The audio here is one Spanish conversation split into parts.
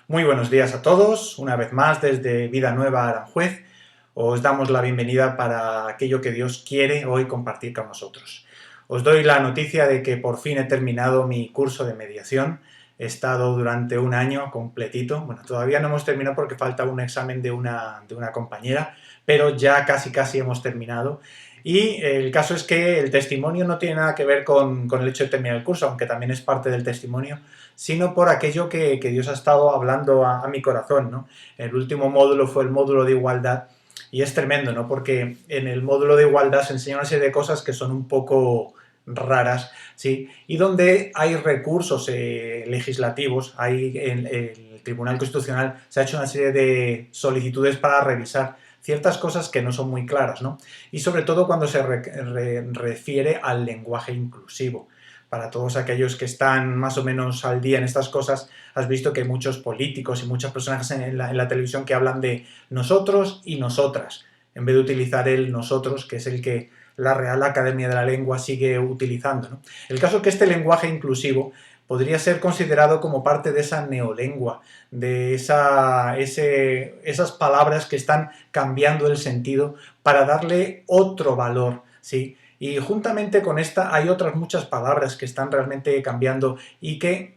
Muy buenos días a todos, una vez más desde Vida Nueva Aranjuez. Os damos la bienvenida para aquello que Dios quiere hoy compartir con nosotros. Os doy la noticia de que por fin he terminado mi curso de mediación. He estado durante un año completito. Bueno, todavía no hemos terminado porque falta un examen de una compañera, pero ya casi hemos terminado. Y el caso es que el testimonio no tiene nada que ver con el hecho de terminar el curso, aunque también es parte del testimonio, sino por aquello que Dios ha estado hablando a mi corazón, ¿no? El último módulo fue el módulo de igualdad y es tremendo, ¿no? Porque en el módulo de igualdad se enseña una serie de cosas que son un poco raras, ¿sí? Y donde hay recursos legislativos, hay en el Tribunal Constitucional se ha hecho una serie de solicitudes para revisar ciertas cosas que no son muy claras, ¿no? Y sobre todo cuando se refiere al lenguaje inclusivo. Para todos aquellos que están más o menos al día en estas cosas, has visto que hay muchos políticos y muchas personas en la televisión que hablan de nosotros y nosotras, en vez de utilizar el nosotros, que es el que la Real Academia de la Lengua sigue utilizando, ¿no? El caso es que este lenguaje inclusivo podría ser considerado como parte de esa neolengua, de esas palabras que están cambiando el sentido para darle otro valor, ¿sí? Y juntamente con esta hay otras muchas palabras que están realmente cambiando y que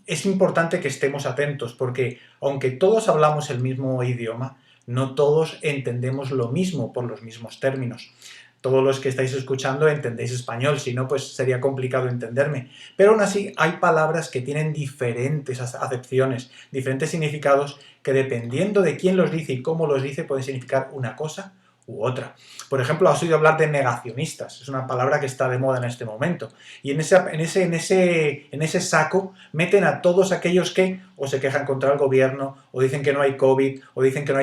es importante que estemos atentos, porque aunque todos hablamos el mismo idioma, no todos entendemos lo mismo por los mismos términos. Todos los que estáis escuchando entendéis español, si no, pues sería complicado entenderme. Pero aún así hay palabras que tienen diferentes acepciones, diferentes significados, que dependiendo de quién los dice y cómo los dice, pueden significar una cosa u otra. Por ejemplo, has oído hablar de negacionistas, es una palabra que está de moda en este momento, y en ese saco meten a todos aquellos que o se quejan contra el gobierno, o dicen que no hay COVID, o dicen que no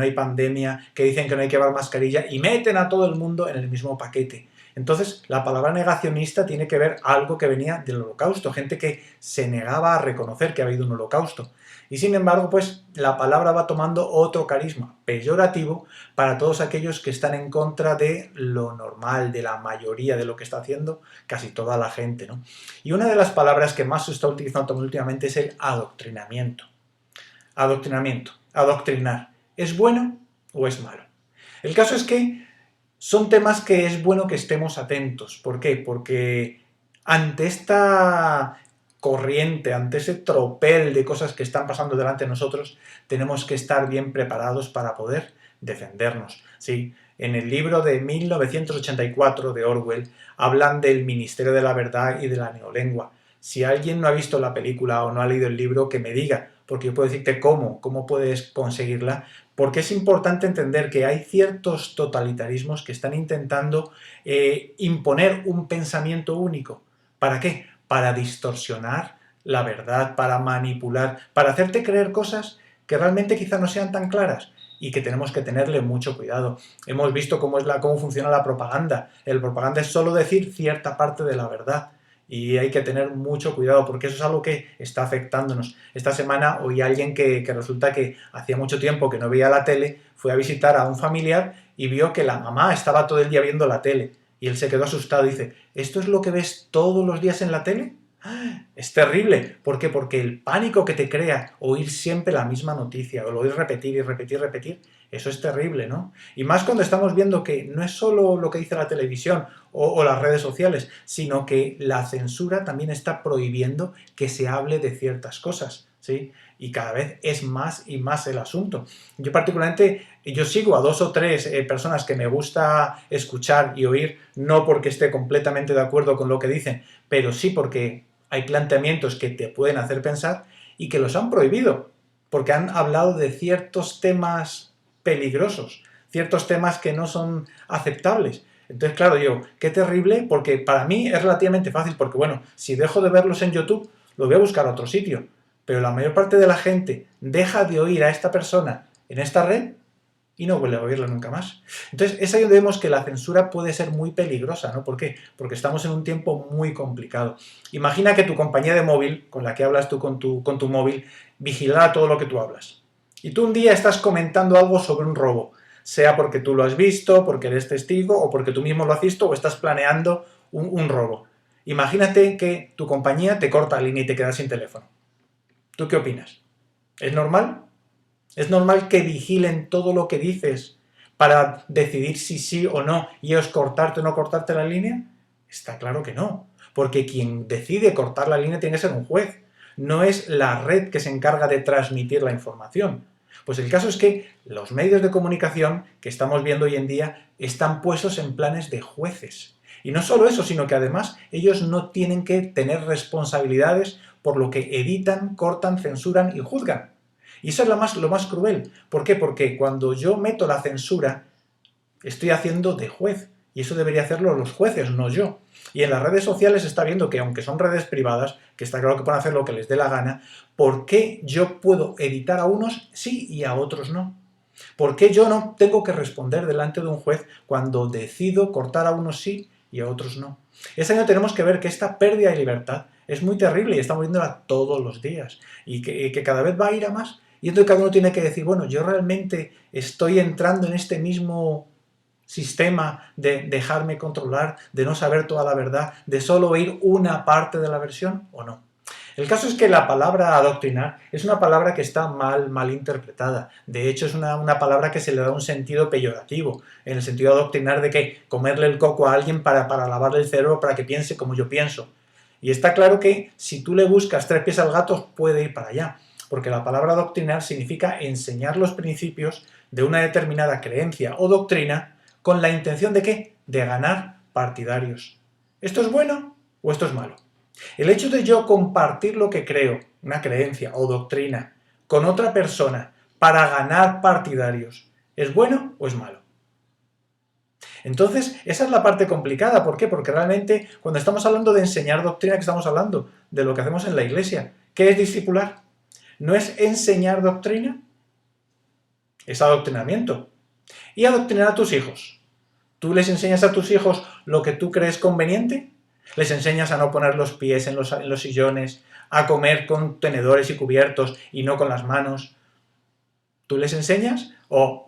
hay pandemia, que dicen que no hay que llevar mascarilla, y meten a todo el mundo en el mismo paquete. Entonces, la palabra negacionista tiene que ver algo que venía del holocausto, gente que se negaba a reconocer que ha habido un holocausto. Y sin embargo, pues la palabra va tomando otro carisma peyorativo para todos aquellos que están en contra de lo normal, de la mayoría de lo que está haciendo casi toda la gente, ¿no? Y una de las palabras que más se está utilizando últimamente es el adoctrinamiento. Adoctrinamiento, adoctrinar. ¿Es bueno o es malo? El caso es que son temas que es bueno que estemos atentos. ¿Por qué? Porque ante esta corriente, ante ese tropel de cosas que están pasando delante de nosotros, tenemos que estar bien preparados para poder defendernos. ¿Sí? En el libro de 1984 de Orwell hablan del Ministerio de la Verdad y de la Neolengua. Si alguien no ha visto la película o no ha leído el libro, que me diga, porque yo puedo decirte cómo puedes conseguirla, porque es importante entender que hay ciertos totalitarismos que están intentando imponer un pensamiento único. ¿Para qué? Para distorsionar la verdad, para manipular, para hacerte creer cosas que realmente quizá no sean tan claras y que tenemos que tenerle mucho cuidado. Hemos visto cómo funciona la propaganda. El propaganda es solo decir cierta parte de la verdad y hay que tener mucho cuidado porque eso es algo que está afectándonos. Esta semana oí a alguien que resulta que hacía mucho tiempo que no veía la tele, fue a visitar a un familiar y vio que la mamá estaba todo el día viendo la tele y él se quedó asustado y dice, ¿esto es lo que ves todos los días en la tele? Es terrible. ¿Por qué? Porque el pánico que te crea oír siempre la misma noticia, o lo oír repetir y repetir, eso es terrible, ¿no? Y más cuando estamos viendo que no es solo lo que dice la televisión o las redes sociales, sino que la censura también está prohibiendo que se hable de ciertas cosas, ¿sí? Y cada vez es más y más el asunto. Yo particularmente, yo sigo a 2 o 3 personas que me gusta escuchar y oír, no porque esté completamente de acuerdo con lo que dicen, pero sí porque hay planteamientos que te pueden hacer pensar y que los han prohibido, porque han hablado de ciertos temas peligrosos, ciertos temas que no son aceptables. Entonces, claro, qué terrible, porque para mí es relativamente fácil, porque bueno, si dejo de verlos en YouTube, lo voy a buscar a otro sitio, pero la mayor parte de la gente deja de oír a esta persona en esta red y no vuelve a oírlo nunca más. Entonces, es ahí donde vemos que la censura puede ser muy peligrosa, ¿no? ¿Por qué? Porque estamos en un tiempo muy complicado. Imagina que tu compañía de móvil, con la que hablas tú con tu móvil, vigilara todo lo que tú hablas. Y tú un día estás comentando algo sobre un robo, sea porque tú lo has visto, porque eres testigo, o porque tú mismo lo has visto, o estás planeando un robo. Imagínate que tu compañía te corta la línea y te quedas sin teléfono. ¿Tú qué opinas? ¿Es normal? ¿Es normal que vigilen todo lo que dices para decidir si sí o no y es cortarte o no cortarte la línea? Está claro que no, porque quien decide cortar la línea tiene que ser un juez, no es la red que se encarga de transmitir la información. Pues el caso es que los medios de comunicación que estamos viendo hoy en día están puestos en planes de jueces. Y no solo eso, sino que además ellos no tienen que tener responsabilidades por lo que editan, cortan, censuran y juzgan. Y eso es lo más cruel. ¿Por qué? Porque cuando yo meto la censura, estoy haciendo de juez. Y eso debería hacerlo los jueces, no yo. Y en las redes sociales se está viendo que, aunque son redes privadas, que está claro que pueden hacer lo que les dé la gana, ¿por qué yo puedo editar a unos sí y a otros no? ¿Por qué yo no tengo que responder delante de un juez cuando decido cortar a unos sí y a otros no? Este año tenemos que ver que esta pérdida de libertad es muy terrible y estamos viéndola todos los días y que cada vez va a ir a más. Y entonces cada uno tiene que decir, bueno, yo realmente estoy entrando en este mismo sistema de dejarme controlar, de no saber toda la verdad, de solo oír una parte de la versión o no. El caso es que la palabra adoctrinar es una palabra que está mal interpretada. De hecho, es una palabra que se le da un sentido peyorativo, en el sentido de adoctrinar de que comerle el coco a alguien para lavarle el cerebro para que piense como yo pienso. Y está claro que si tú le buscas tres pies al gato, puede ir para allá. Porque la palabra adoctrinar significa enseñar los principios de una determinada creencia o doctrina con la intención de ¿qué? De ganar partidarios. ¿Esto es bueno o esto es malo? El hecho de yo compartir lo que creo, una creencia o doctrina, con otra persona para ganar partidarios, ¿es bueno o es malo? Entonces, esa es la parte complicada. ¿Por qué? Porque realmente cuando estamos hablando de enseñar doctrina, que estamos hablando de lo que hacemos en la iglesia. ¿Qué es discipular? ¿No es enseñar doctrina? Es adoctrinamiento. Y adoctrinar a tus hijos. ¿Tú les enseñas a tus hijos lo que tú crees conveniente? ¿Les enseñas a no poner los pies en los sillones, a comer con tenedores y cubiertos y no con las manos? ¿Tú les enseñas? O,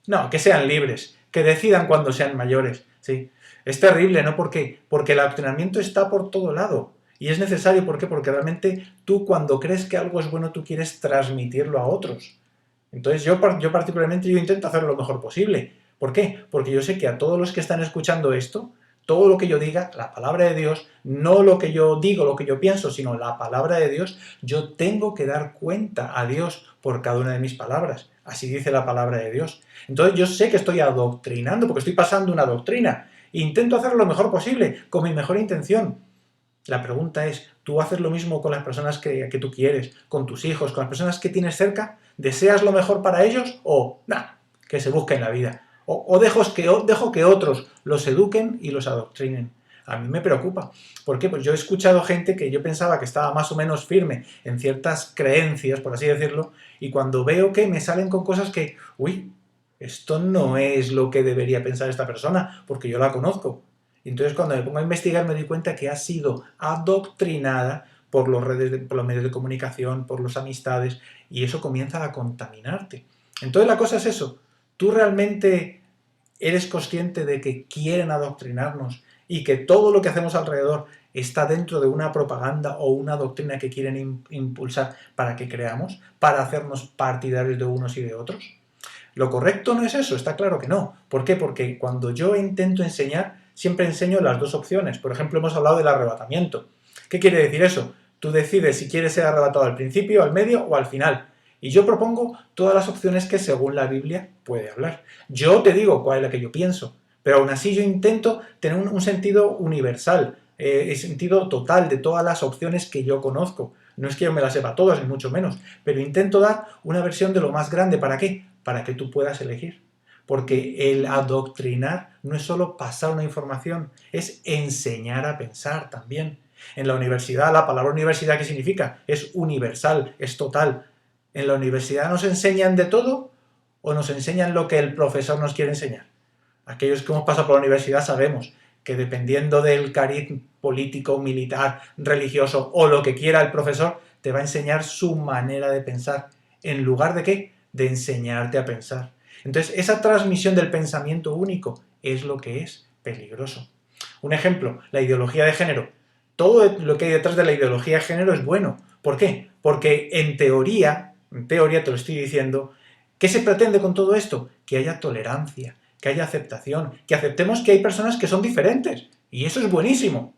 no, que sean libres, que decidan cuando sean mayores. ¿Sí? Es terrible, ¿no? Porque el adoctrinamiento está por todo lado. Y es necesario, ¿por qué? Porque realmente tú cuando crees que algo es bueno, tú quieres transmitirlo a otros. Entonces yo particularmente intento hacer lo mejor posible. ¿Por qué? Porque yo sé que a todos los que están escuchando esto, todo lo que yo diga, la palabra de Dios, no lo que yo digo, lo que yo pienso, sino la palabra de Dios, yo tengo que dar cuenta a Dios por cada una de mis palabras. Así dice la palabra de Dios. Entonces yo sé que estoy adoctrinando, porque estoy pasando una doctrina. Intento hacer lo mejor posible, con mi mejor intención. La pregunta es, ¿tú haces lo mismo con las personas que tú quieres, con tus hijos, con las personas que tienes cerca? ¿Deseas lo mejor para ellos o, que se busquen la vida? O dejo que otros los eduquen y los adoctrinen. A mí me preocupa. ¿Por qué? Pues yo he escuchado gente que yo pensaba que estaba más o menos firme en ciertas creencias, por así decirlo, y cuando veo que me salen con cosas que, esto no es lo que debería pensar esta persona, porque yo la conozco. Y entonces cuando me pongo a investigar me doy cuenta que ha sido adoctrinada por por los medios de comunicación, por las amistades, y eso comienza a contaminarte. Entonces la cosa es eso. ¿Tú realmente eres consciente de que quieren adoctrinarnos y que todo lo que hacemos alrededor está dentro de una propaganda o una doctrina que quieren impulsar para que creamos, para hacernos partidarios de unos y de otros? ¿Lo correcto no es eso? Está claro que no. ¿Por qué? Porque cuando yo intento enseñar, siempre enseño las dos opciones. Por ejemplo, hemos hablado del arrebatamiento. ¿Qué quiere decir eso? Tú decides si quieres ser arrebatado al principio, al medio o al final. Y yo propongo todas las opciones que según la Biblia puede hablar. Yo te digo cuál es la que yo pienso, pero aún así yo intento tener un sentido universal, el sentido total de todas las opciones que yo conozco. No es que yo me las sepa todas, ni mucho menos, pero intento dar una versión de lo más grande. ¿Para qué? Para que tú puedas elegir. Porque el adoctrinar no es solo pasar una información, es enseñar a pensar también. En la universidad, la palabra universidad, ¿qué significa? Es universal, es total. ¿En la universidad nos enseñan de todo o nos enseñan lo que el profesor nos quiere enseñar? Aquellos que hemos pasado por la universidad sabemos que dependiendo del cariz político, militar, religioso o lo que quiera el profesor, te va a enseñar su manera de pensar. ¿En lugar de qué? De enseñarte a pensar. Entonces, esa transmisión del pensamiento único es lo que es peligroso. Un ejemplo, la ideología de género. Todo lo que hay detrás de la ideología de género es bueno. ¿Por qué? Porque en teoría, en teoría te lo estoy diciendo. ¿Qué se pretende con todo esto? Que haya tolerancia, que haya aceptación, que aceptemos que hay personas que son diferentes. Y eso es buenísimo.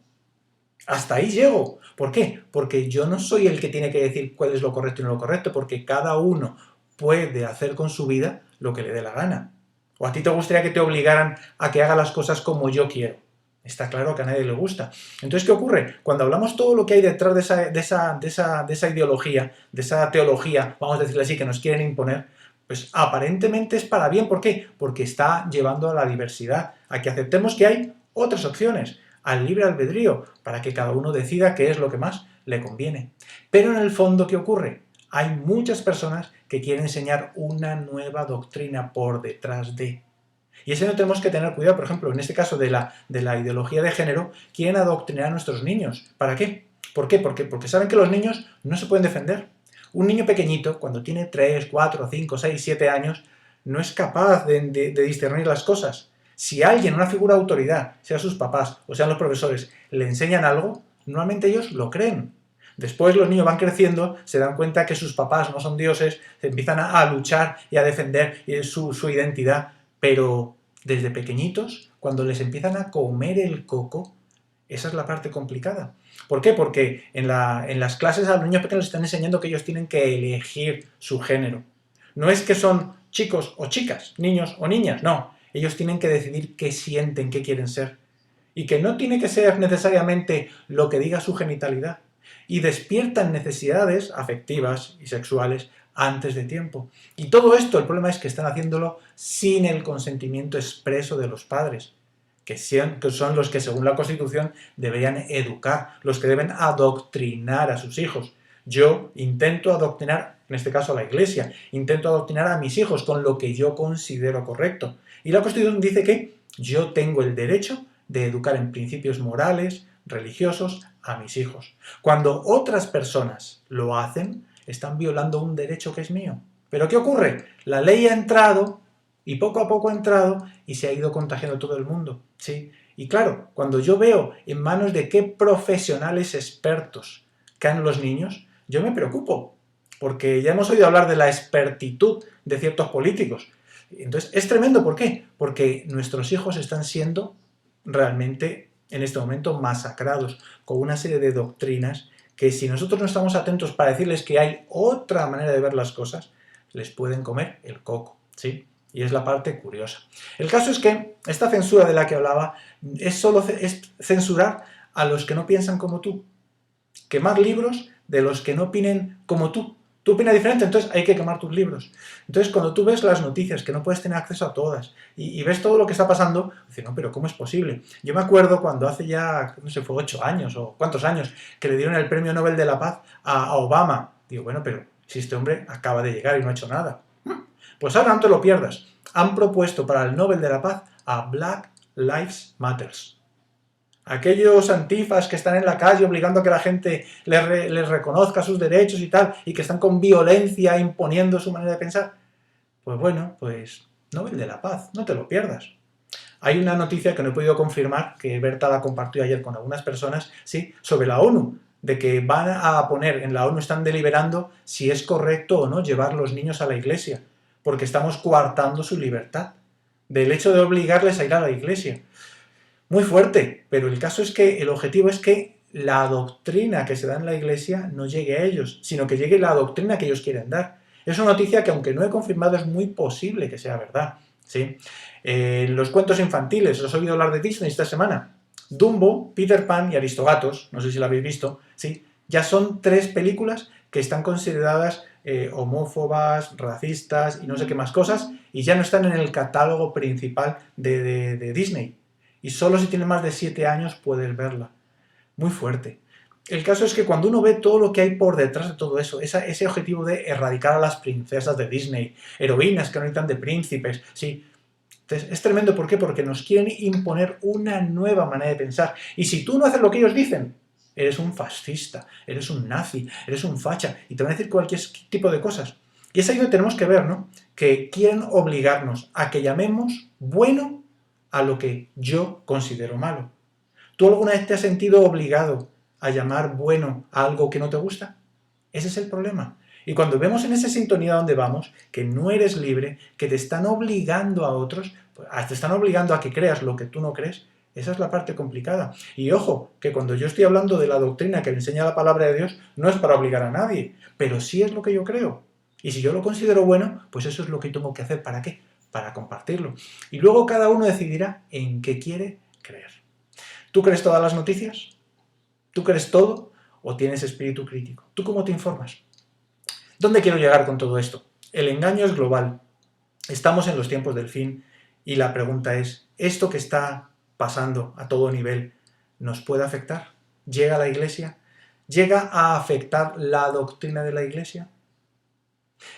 Hasta ahí llego. ¿Por qué? Porque yo no soy el que tiene que decir cuál es lo correcto y no lo correcto, porque cada uno puede hacer con su vida lo que le dé la gana. ¿O a ti te gustaría que te obligaran a que haga las cosas como yo quiero? Está claro que a nadie le gusta. Entonces, ¿qué ocurre? Cuando hablamos todo lo que hay detrás de esa ideología, de esa teología, vamos a decirlo así, que nos quieren imponer, pues aparentemente es para bien. ¿Por qué? Porque está llevando a la diversidad, a que aceptemos que hay otras opciones, al libre albedrío, para que cada uno decida qué es lo que más le conviene. Pero en el fondo, ¿qué ocurre? Hay muchas personas que quieren enseñar una nueva doctrina por detrás de. Y ese no tenemos que tener cuidado. Por ejemplo, en este caso de la ideología de género, quieren adoctrinar a nuestros niños. ¿Para qué? ¿Por qué? Porque saben que los niños no se pueden defender. Un niño pequeñito, cuando tiene 3, 4, 5, 6, 7 años, no es capaz de discernir las cosas. Si alguien, una figura de autoridad, sea sus papás o sean los profesores, le enseñan algo, normalmente ellos lo creen. Después los niños van creciendo, se dan cuenta que sus papás no son dioses, se empiezan a luchar y a defender su identidad, pero desde pequeñitos, cuando les empiezan a comer el coco, esa es la parte complicada. ¿Por qué? Porque en las clases a los niños pequeños les están enseñando que ellos tienen que elegir su género. No es que son chicos o chicas, niños o niñas, no. Ellos tienen que decidir qué sienten, qué quieren ser. Y que no tiene que ser necesariamente lo que diga su genitalidad. Y despiertan necesidades afectivas y sexuales antes de tiempo. Y todo esto, el problema es que están haciéndolo sin el consentimiento expreso de los padres, que son los que, según la Constitución, deberían educar, los que deben adoctrinar a sus hijos. Yo intento adoctrinar, en este caso a la Iglesia, intento adoctrinar a mis hijos con lo que yo considero correcto. Y la Constitución dice que yo tengo el derecho de educar en principios morales, religiosos, a mis hijos. Cuando otras personas lo hacen, están violando un derecho que es mío. ¿Pero qué ocurre? La ley ha entrado y poco a poco ha entrado y se ha ido contagiando todo el mundo. ¿Sí? Y claro, cuando yo veo en manos de qué profesionales expertos caen los niños, yo me preocupo, porque ya hemos oído hablar de la expertitud de ciertos políticos. Entonces, es tremendo. ¿Por qué? Porque nuestros hijos están siendo realmente, en este momento, masacrados con una serie de doctrinas que, si nosotros no estamos atentos para decirles que hay otra manera de ver las cosas, les pueden comer el coco, ¿sí? Y es la parte curiosa. El caso es que esta censura de la que hablaba es censurar a los que no piensan como tú. Quemar libros de los que no opinen como tú. Tú opinas diferente, entonces hay que quemar tus libros. Entonces, cuando tú ves las noticias, que no puedes tener acceso a todas, y ves todo lo que está pasando, dices, no, pero ¿cómo es posible? Yo me acuerdo cuando hace ya, no sé, fue 8 años o cuántos años, que le dieron el Premio Nobel de la Paz a Obama. Digo, bueno, pero si este hombre acaba de llegar y no ha hecho nada. Pues ahora no te lo pierdas. Han propuesto para el Nobel de la Paz a Black Lives Matter. Aquellos antifas que están en la calle obligando a que la gente les reconozca sus derechos y tal, y que están con violencia imponiendo su manera de pensar. Pues bueno, pues Nobel de la Paz, no te lo pierdas. Hay una noticia que no he podido confirmar, que Berta la compartió ayer con algunas personas, ¿sí?, sobre la ONU, de que van a poner, en la ONU están deliberando si es correcto o no llevar los niños a la iglesia, porque estamos coartando su libertad, del hecho de obligarles a ir a la iglesia. Muy fuerte, pero el caso es que el objetivo es que la doctrina que se da en la iglesia no llegue a ellos, sino que llegue la doctrina que ellos quieren dar. Es una noticia que, aunque no he confirmado, es muy posible que sea verdad, ¿sí? Los cuentos infantiles, os he oído hablar de Disney esta semana. Dumbo, Peter Pan y Aristogatos, no sé si lo habéis visto, ¿sí?, ya son 3 películas que están consideradas homófobas, racistas y no sé qué más cosas, y ya no están en el catálogo principal de Disney. Y solo si tienes más de 7 años puedes verla. Muy fuerte. El caso es que cuando uno ve todo lo que hay por detrás de todo eso, ese objetivo de erradicar a las princesas de Disney, heroínas que no necesitan de príncipes, sí. Entonces, es tremendo. ¿Por qué? Porque nos quieren imponer una nueva manera de pensar. Y si tú no haces lo que ellos dicen, eres un fascista, eres un nazi, eres un facha, y te van a decir cualquier tipo de cosas. Y es ahí donde tenemos que ver, ¿no?, que quieren obligarnos a que llamemos bueno a lo que yo considero malo. ¿Tú alguna vez te has sentido obligado a llamar bueno a algo que no te gusta? Ese es el problema. Y cuando vemos en esa sintonía donde vamos, que no eres libre, que te están obligando a otros, pues, te están obligando a que creas lo que tú no crees, esa es la parte complicada. Y ojo, que cuando yo estoy hablando de la doctrina que me enseña la palabra de Dios, no es para obligar a nadie, pero sí es lo que yo creo. Y si yo lo considero bueno, pues eso es lo que tengo que hacer. ¿Para qué? Para compartirlo. Y luego cada uno decidirá en qué quiere creer. ¿Tú crees todas las noticias? ¿Tú crees todo? ¿O tienes espíritu crítico? ¿Tú cómo te informas? ¿Dónde quiero llegar con todo esto? El engaño es global. Estamos en los tiempos del fin y la pregunta es, ¿esto que está pasando a todo nivel nos puede afectar? ¿Llega a la Iglesia? ¿Llega a afectar la doctrina de la Iglesia?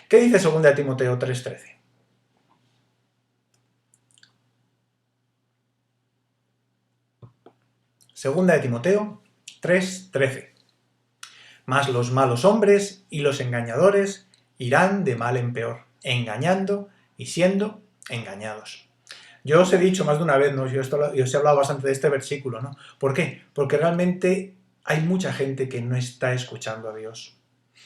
¿Qué dice 2 Timoteo 3:13? Segunda de Timoteo 3:13. Mas los malos hombres y los engañadores irán de mal en peor, engañando y siendo engañados. Yo os he dicho más de una vez, ¿no? Yo os he hablado bastante de este versículo, ¿no? ¿Por qué? Porque realmente hay mucha gente que no está escuchando a Dios.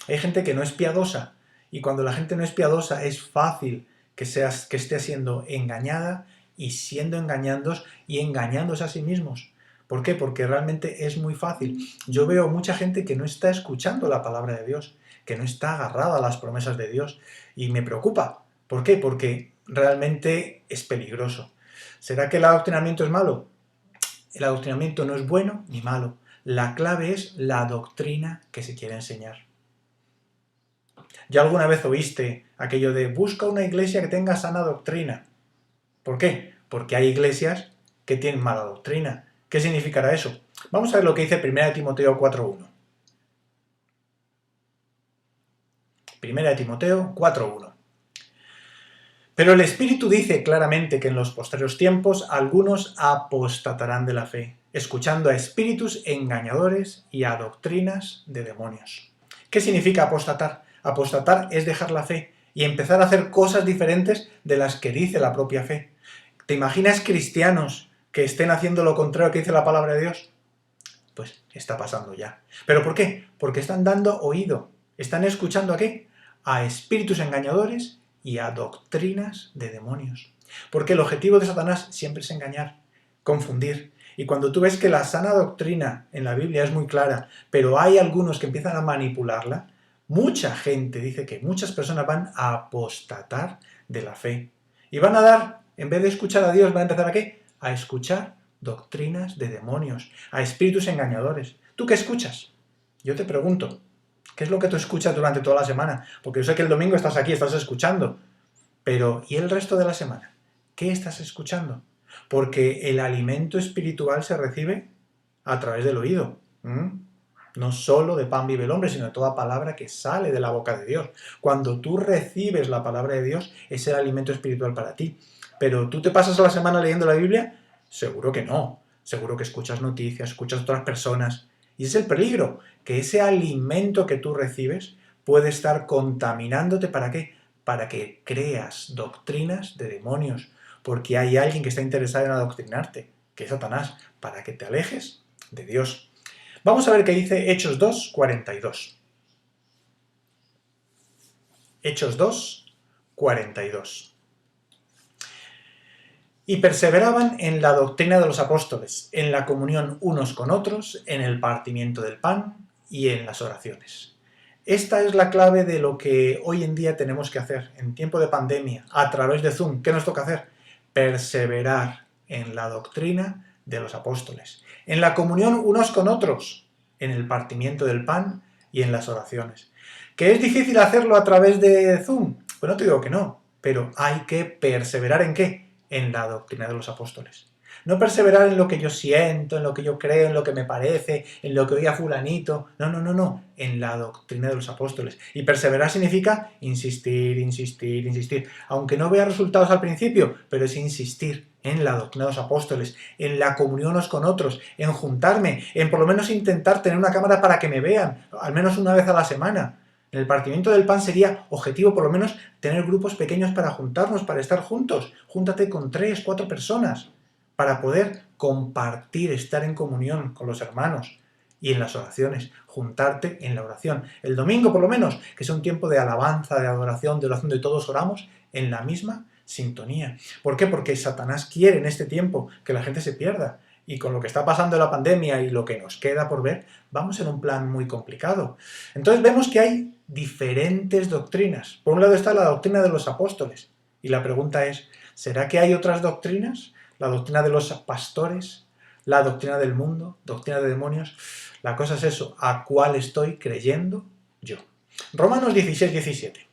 Hay gente que no es piadosa, y cuando la gente no es piadosa es fácil que esté siendo engañada y siendo engañados y engañándose a sí mismos. ¿Por qué? Porque realmente es muy fácil. Yo veo mucha gente que no está escuchando la palabra de Dios, que no está agarrada a las promesas de Dios, y me preocupa. ¿Por qué? Porque realmente es peligroso. ¿Será que el adoctrinamiento es malo? El adoctrinamiento no es bueno ni malo. La clave es la doctrina que se quiere enseñar. ¿Ya alguna vez oíste aquello de busca una iglesia que tenga sana doctrina? ¿Por qué? Porque hay iglesias que tienen mala doctrina. ¿Qué significará eso? Vamos a ver lo que dice 1 Timoteo 4:1. 1 Timoteo 4:1. Pero el Espíritu dice claramente que en los postreros tiempos algunos apostatarán de la fe, escuchando a espíritus engañadores y a doctrinas de demonios. ¿Qué significa apostatar? Apostatar es dejar la fe y empezar a hacer cosas diferentes de las que dice la propia fe. ¿Te imaginas cristianos que estén haciendo lo contrario que dice la palabra de Dios? Pues está pasando ya. ¿Pero por qué? Porque están dando oído. ¿Están escuchando a qué? A espíritus engañadores y a doctrinas de demonios. Porque el objetivo de Satanás siempre es engañar, confundir. Y cuando tú ves que la sana doctrina en la Biblia es muy clara, pero hay algunos que empiezan a manipularla, mucha gente dice que muchas personas van a apostatar de la fe. Y van a dar, en vez de escuchar a Dios, van a empezar ¿a qué? A escuchar doctrinas de demonios, a espíritus engañadores. ¿Tú qué escuchas? Yo te pregunto, ¿qué es lo que tú escuchas durante toda la semana? Porque yo sé que el domingo estás aquí, estás escuchando. Pero, ¿y el resto de la semana? ¿Qué estás escuchando? Porque el alimento espiritual se recibe a través del oído. No solo de pan vive el hombre, sino de toda palabra que sale de la boca de Dios. Cuando tú recibes la palabra de Dios, es el alimento espiritual para ti. Pero ¿tú te pasas la semana leyendo la Biblia? Seguro que no. Seguro que escuchas noticias, escuchas a otras personas. Y es el peligro, que ese alimento que tú recibes puede estar contaminándote. ¿Para qué? Para que creas doctrinas de demonios. Porque hay alguien que está interesado en adoctrinarte, que es Satanás, para que te alejes de Dios. Vamos a ver qué dice Hechos 2:42. Hechos 2:42. Y perseveraban en la doctrina de los apóstoles, en la comunión unos con otros, en el partimiento del pan y en las oraciones. Esta es la clave de lo que hoy en día tenemos que hacer, en tiempo de pandemia, a través de Zoom. ¿Qué nos toca hacer? Perseverar en la doctrina de los apóstoles, en la comunión unos con otros, en el partimiento del pan y en las oraciones. ¿Que es difícil hacerlo a través de Zoom? Pues no te digo que no, pero hay que perseverar ¿en qué? En la doctrina de los apóstoles. No perseverar en lo que yo siento, en lo que yo creo, en lo que me parece, en lo que oía fulanito. No. En la doctrina de los apóstoles. Y perseverar significa insistir, insistir, insistir. Aunque no vea resultados al principio, pero es insistir en la doctrina de los apóstoles, en la comunión unos con otros, en juntarme, en por lo menos intentar tener una cámara para que me vean, al menos una vez a la semana. En el partimiento del pan sería objetivo por lo menos tener grupos pequeños para juntarnos, para estar juntos. Júntate con 3, 4 personas para poder compartir, estar en comunión con los hermanos. y en las oraciones, juntarte en la oración. El domingo, por lo menos, que sea un tiempo de alabanza, de adoración, de oración, de todos oramos en la misma sintonía. ¿Por qué? Porque Satanás quiere en este tiempo que la gente se pierda. Y con lo que está pasando en la pandemia y lo que nos queda por ver, vamos en un plan muy complicado. Entonces vemos que hay diferentes doctrinas. Por un lado está la doctrina de los apóstoles. Y la pregunta es, ¿será que hay otras doctrinas? La doctrina de los pastores, la doctrina del mundo, doctrina de demonios. La cosa es eso, ¿a cuál estoy creyendo yo? Romanos 16, 17.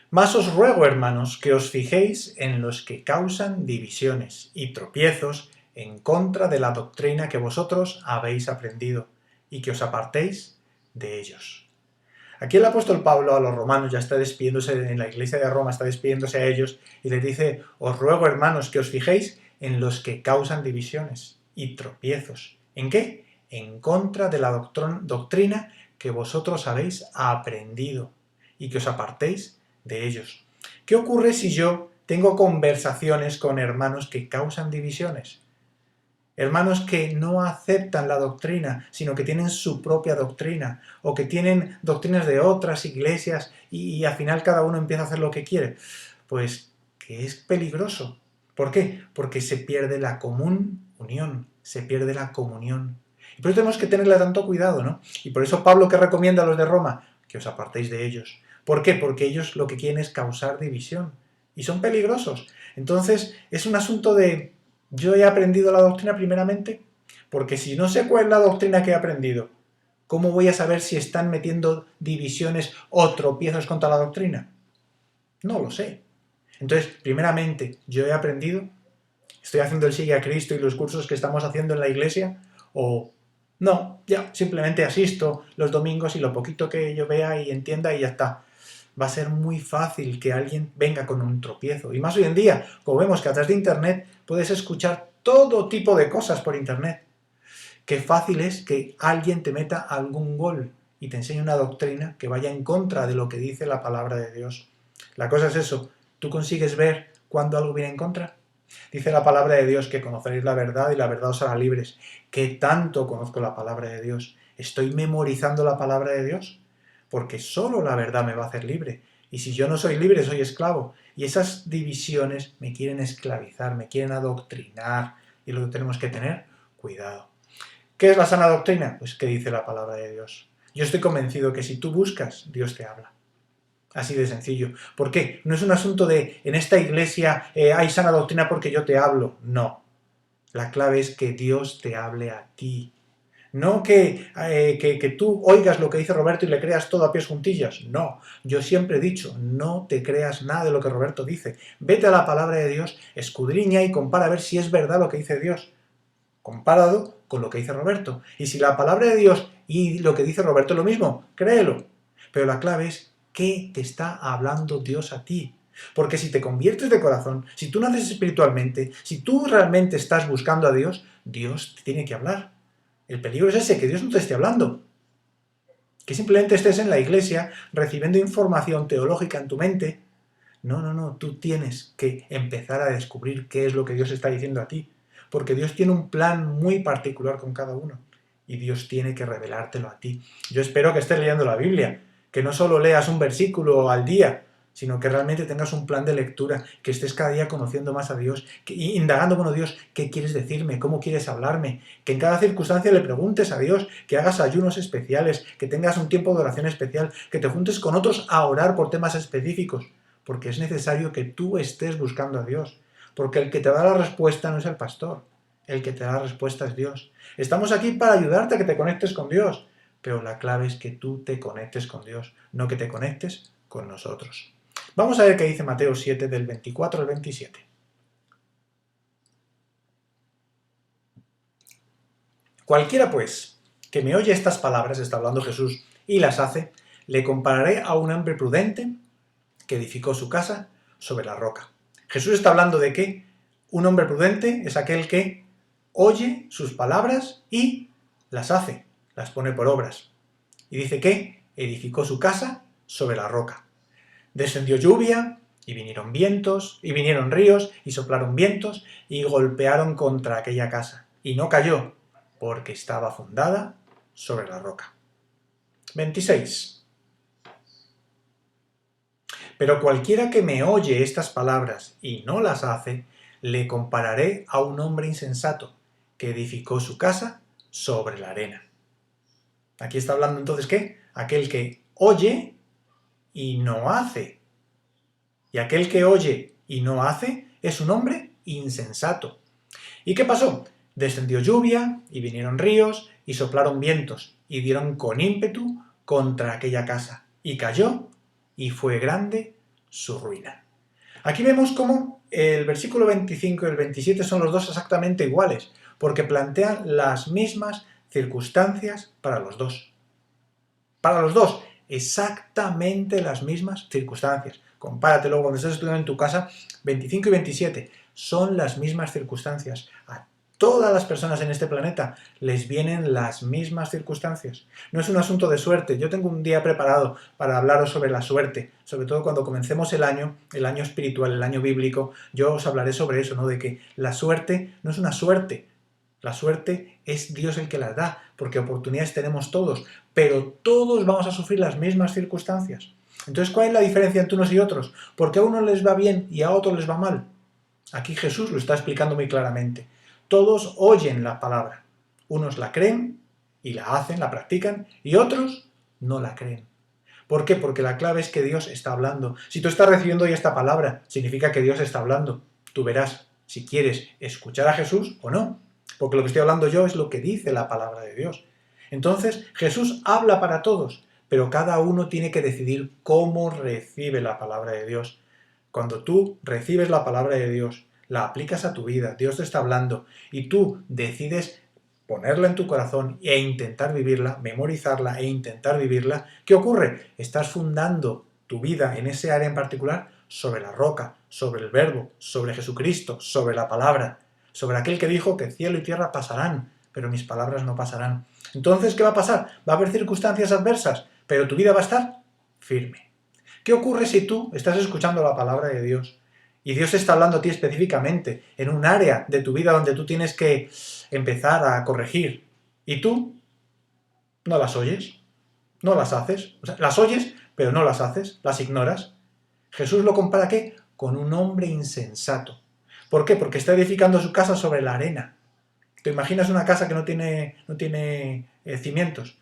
Mas os ruego, hermanos, que os fijéis en los que causan divisiones y tropiezos en contra de la doctrina que vosotros habéis aprendido, y que os apartéis de ellos. Aquí el apóstol Pablo a los romanos ya está despidiéndose en la iglesia de Roma, está despidiéndose a ellos y les dice, os ruego, hermanos, que os fijéis en los que causan divisiones y tropiezos. ¿En qué? En contra de la doctrina que vosotros habéis aprendido y que os apartéis de ellos. ¿Qué ocurre si yo tengo conversaciones con hermanos que causan divisiones? Hermanos que no aceptan la doctrina, sino que tienen su propia doctrina, o que tienen doctrinas de otras iglesias y al final cada uno empieza a hacer lo que quiere. Pues que es peligroso. ¿Por qué? Porque se pierde la común unión, se pierde la comunión. Y por eso tenemos que tenerle tanto cuidado, ¿no? Y por eso Pablo, ¿qué recomienda a los de Roma? Que os apartéis de ellos. ¿Por qué? Porque ellos lo que quieren es causar división. Y son peligrosos. Entonces, es un asunto de... Yo he aprendido la doctrina primeramente, porque si no sé cuál es la doctrina que he aprendido, ¿cómo voy a saber si están metiendo divisiones o tropiezos contra la doctrina? No lo sé. Entonces, primeramente, yo he aprendido, estoy haciendo el Sigue a Cristo y los cursos que estamos haciendo en la iglesia, o no, ya, simplemente asisto los domingos y lo poquito que yo vea y entienda y ya está. Va a ser muy fácil que alguien venga con un tropiezo. Y más hoy en día, como vemos que a través de Internet puedes escuchar todo tipo de cosas por Internet. Qué fácil es que alguien te meta algún gol y te enseñe una doctrina que vaya en contra de lo que dice la palabra de Dios. La cosa es eso, ¿tú consigues ver cuando algo viene en contra? Dice la palabra de Dios que conoceréis la verdad y la verdad os hará libres. ¿Qué tanto conozco la palabra de Dios? ¿Estoy memorizando la palabra de Dios? Porque solo la verdad me va a hacer libre. Y si yo no soy libre, soy esclavo. Y esas divisiones me quieren esclavizar, me quieren adoctrinar. Y lo que tenemos que tener, cuidado. ¿Qué es la sana doctrina? Pues ¿qué dice la palabra de Dios? Yo estoy convencido que si tú buscas, Dios te habla. Así de sencillo. ¿Por qué? No es un asunto de, en esta iglesia hay sana doctrina porque yo te hablo. No. La clave es que Dios te hable a ti. No que tú oigas lo que dice Roberto y le creas todo a pies juntillas. No. Yo siempre he dicho, no te creas nada de lo que Roberto dice. Vete a la palabra de Dios, escudriña y compara a ver si es verdad lo que dice Dios. Comparado con lo que dice Roberto. Y si la palabra de Dios y lo que dice Roberto es lo mismo, créelo. Pero la clave es ¿qué te está hablando Dios a ti? Porque si te conviertes de corazón, si tú naces espiritualmente, si tú realmente estás buscando a Dios, Dios te tiene que hablar. El peligro es ese, que Dios no te esté hablando. Que simplemente estés en la iglesia recibiendo información teológica en tu mente. No, tú tienes que empezar a descubrir qué es lo que Dios está diciendo a ti. Porque Dios tiene un plan muy particular con cada uno. Y Dios tiene que revelártelo a ti. Yo espero que estés leyendo la Biblia, que no solo leas un versículo al día, sino que realmente tengas un plan de lectura, que estés cada día conociendo más a Dios, indagando, bueno, Dios, ¿qué quieres decirme? ¿Cómo quieres hablarme? Que en cada circunstancia le preguntes a Dios, que hagas ayunos especiales, que tengas un tiempo de oración especial, que te juntes con otros a orar por temas específicos, porque es necesario que tú estés buscando a Dios, porque el que te da la respuesta no es el pastor, el que te da la respuesta es Dios. Estamos aquí para ayudarte a que te conectes con Dios, pero la clave es que tú te conectes con Dios, no que te conectes con nosotros. Vamos a ver qué dice Mateo 7 del 24 al 27. Cualquiera, pues, que me oye estas palabras, está hablando Jesús, y las hace, le compararé a un hombre prudente que edificó su casa sobre la roca. Jesús está hablando de que un hombre prudente es aquel que oye sus palabras y las hace, las pone por obras. Y dice que edificó su casa sobre la roca. Descendió lluvia, Y vinieron ríos, y soplaron vientos, y golpearon contra aquella casa. Y no cayó, porque estaba fundada sobre la roca. 26. Pero cualquiera que me oye estas palabras y no las hace, le compararé a un hombre insensato, que edificó su casa sobre la arena. Aquí está hablando entonces, ¿qué? Aquel que oye y no hace. Y aquel que oye y no hace es un hombre insensato. ¿Y qué pasó? Descendió lluvia, y vinieron ríos, y soplaron vientos, y dieron con ímpetu contra aquella casa. Y cayó, y fue grande su ruina. Aquí vemos cómo el versículo 25 y el 27 son los dos exactamente iguales, porque plantean las mismas circunstancias para los dos. Para los dos, exactamente las mismas circunstancias. Compáratelo cuando estés estudiando en tu casa, 25 y 27, son las mismas circunstancias. A todas las personas en este planeta les vienen las mismas circunstancias. No es un asunto de suerte. Yo tengo un día preparado para hablaros sobre la suerte, sobre todo cuando comencemos el año espiritual, el año bíblico. Yo os hablaré sobre eso, ¿no? De que la suerte no es una suerte. La suerte es Dios el que la da, porque oportunidades tenemos todos, pero todos vamos a sufrir las mismas circunstancias. Entonces, ¿cuál es la diferencia entre unos y otros? ¿Por qué a unos les va bien y a otros les va mal? Aquí Jesús lo está explicando muy claramente. Todos oyen la palabra. Unos la creen y la hacen, la practican, y otros no la creen. ¿Por qué? Porque la clave es que Dios está hablando. Si tú estás recibiendo hoy esta palabra, significa que Dios está hablando. Tú verás si quieres escuchar a Jesús o no. Porque lo que estoy hablando yo es lo que dice la palabra de Dios. Entonces, Jesús habla para todos, pero cada uno tiene que decidir cómo recibe la palabra de Dios. Cuando tú recibes la palabra de Dios, la aplicas a tu vida, Dios te está hablando, y tú decides ponerla en tu corazón e intentar vivirla, memorizarla e intentar vivirla, ¿qué ocurre? Estás fundando tu vida en ese área en particular sobre la roca, sobre el verbo, sobre Jesucristo, sobre la palabra, sobre aquel que dijo que cielo y tierra pasarán, pero mis palabras no pasarán. Entonces, ¿qué va a pasar? Va a haber circunstancias adversas, pero tu vida va a estar firme. ¿Qué ocurre si tú estás escuchando la palabra de Dios y Dios está hablando a ti específicamente en un área de tu vida donde tú tienes que empezar a corregir y tú no las oyes, no las haces? O sea, las oyes, pero no las haces, las ignoras. Jesús lo compara, ¿qué? Con un hombre insensato. ¿Por qué? Porque está edificando su casa sobre la arena. ¿Te imaginas una casa que no tiene cimientos?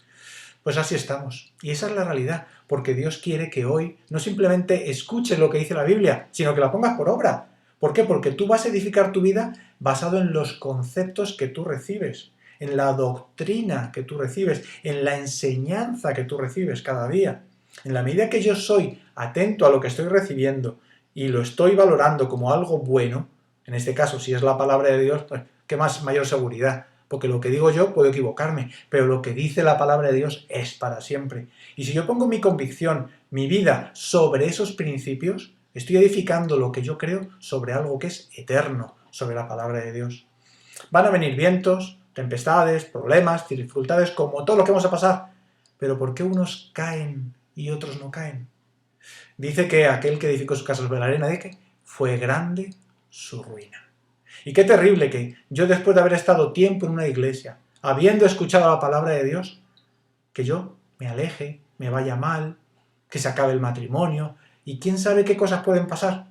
Pues así estamos. Y esa es la realidad, porque Dios quiere que hoy no simplemente escuches lo que dice la Biblia, sino que la pongas por obra. ¿Por qué? Porque tú vas a edificar tu vida basado en los conceptos que tú recibes, en la doctrina que tú recibes, en la enseñanza que tú recibes cada día. En la medida que yo soy atento a lo que estoy recibiendo y lo estoy valorando como algo bueno, en este caso, si es la palabra de Dios, pues, ¿qué más mayor seguridad? Porque lo que digo yo puedo equivocarme, pero lo que dice la palabra de Dios es para siempre. Y si yo pongo mi convicción, mi vida sobre esos principios, estoy edificando lo que yo creo sobre algo que es eterno, sobre la palabra de Dios. Van a venir vientos, tempestades, problemas, dificultades, como todo lo que vamos a pasar. Pero ¿por qué unos caen y otros no caen? Dice que aquel que edificó su casa sobre la arena, de que fue grande su ruina. Y qué terrible que yo, después de haber estado tiempo en una iglesia, habiendo escuchado la palabra de Dios, que yo me aleje, me vaya mal, que se acabe el matrimonio, y quién sabe qué cosas pueden pasar.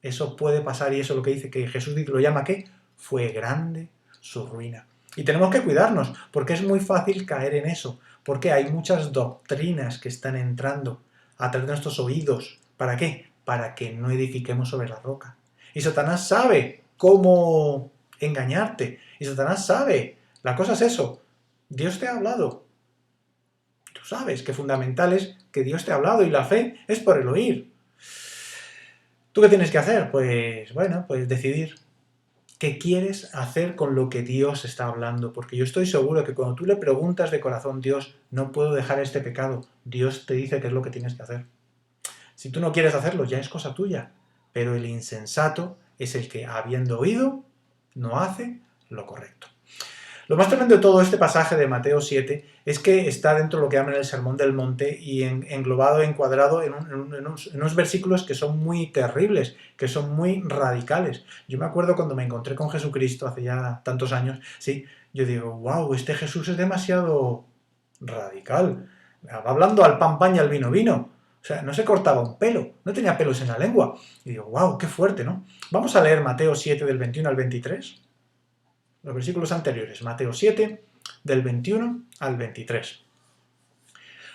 Eso puede pasar, y eso es lo que dice, que Jesús lo llama, ¿qué? Fue grande su ruina. Y tenemos que cuidarnos, porque es muy fácil caer en eso, porque hay muchas doctrinas que están entrando a través de nuestros oídos. ¿Para qué? Para que no edifiquemos sobre la roca. Y Satanás sabe cómo engañarte. Y Satanás sabe. La cosa es eso. Dios te ha hablado. Tú sabes que fundamental es que Dios te ha hablado y la fe es por el oír. ¿Tú qué tienes que hacer? Pues, bueno, pues decidir qué quieres hacer con lo que Dios está hablando. Porque yo estoy seguro que cuando tú le preguntas de corazón, Dios, no puedo dejar este pecado, Dios te dice qué es lo que tienes que hacer. Si tú no quieres hacerlo, ya es cosa tuya. Pero el insensato es el que, habiendo oído, no hace lo correcto. Lo más tremendo de todo este pasaje de Mateo 7 es que está dentro de lo que llaman el Sermón del Monte y englobado, encuadrado en unos versículos que son muy terribles, que son muy radicales. Yo me acuerdo cuando me encontré con Jesucristo hace ya tantos años, sí, yo digo, wow, este Jesús es demasiado radical. Va hablando al pan pan y al vino vino. O sea, no se cortaba un pelo, no tenía pelos en la lengua. Y digo, wow, qué fuerte, ¿no? Vamos a leer Mateo 7 del 21 al 23. Los versículos anteriores, Mateo 7, del 21 al 23.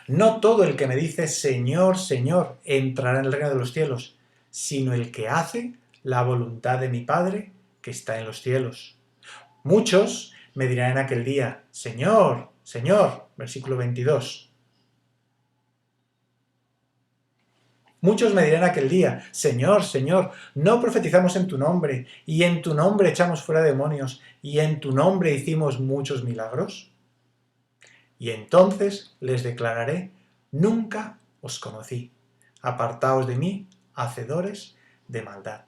No todo el que me dice Señor, Señor, entrará en el reino de los cielos, sino el que hace la voluntad de mi Padre que está en los cielos. Muchos me dirán en aquel día, Señor, Señor, versículo 22. Muchos me dirán aquel día, Señor, Señor, no profetizamos en tu nombre, y en tu nombre echamos fuera demonios, y en tu nombre hicimos muchos milagros. Y entonces les declararé, nunca os conocí, apartaos de mí, hacedores de maldad.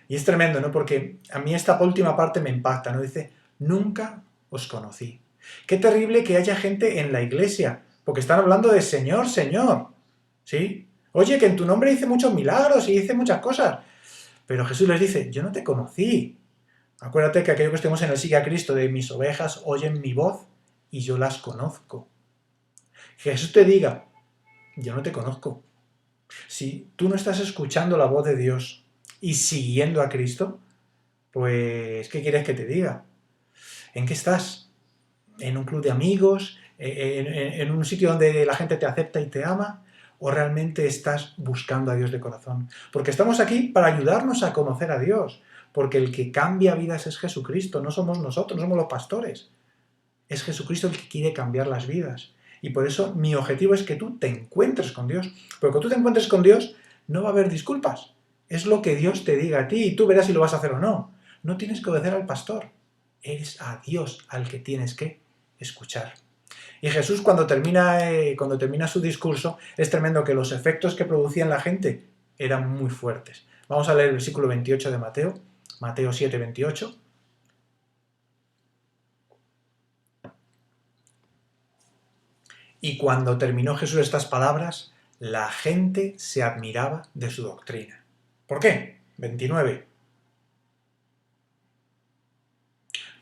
Y es tremendo, ¿no? Porque a mí esta última parte me impacta, ¿no? Dice, nunca os conocí. Qué terrible que haya gente en la iglesia, porque están hablando de Señor, Señor, ¿sí? Oye, que en tu nombre hice muchos milagros y hice muchas cosas. Pero Jesús les dice, yo no te conocí. Acuérdate que aquello que estemos en el sigue a Cristo, de mis ovejas oyen mi voz y yo las conozco. Que Jesús te diga, yo no te conozco. Si tú no estás escuchando la voz de Dios y siguiendo a Cristo, pues, ¿qué quieres que te diga? ¿En qué estás? ¿En un club de amigos? ¿En un sitio donde la gente te acepta y te ama? ¿O realmente estás buscando a Dios de corazón? Porque estamos aquí para ayudarnos a conocer a Dios. Porque el que cambia vidas es Jesucristo, no somos nosotros, no somos los pastores. Es Jesucristo el que quiere cambiar las vidas. Y por eso mi objetivo es que tú te encuentres con Dios. Porque cuando tú te encuentres con Dios, no va a haber disculpas. Es lo que Dios te diga a ti y tú verás si lo vas a hacer o no. No tienes que obedecer al pastor. Es a Dios al que tienes que escuchar. Y Jesús cuando termina su discurso, es tremendo que los efectos que producía en la gente eran muy fuertes. Vamos a leer el versículo 28 de Mateo, Mateo 7, 28. Y cuando terminó Jesús estas palabras, la gente se admiraba de su doctrina. ¿Por qué? 29.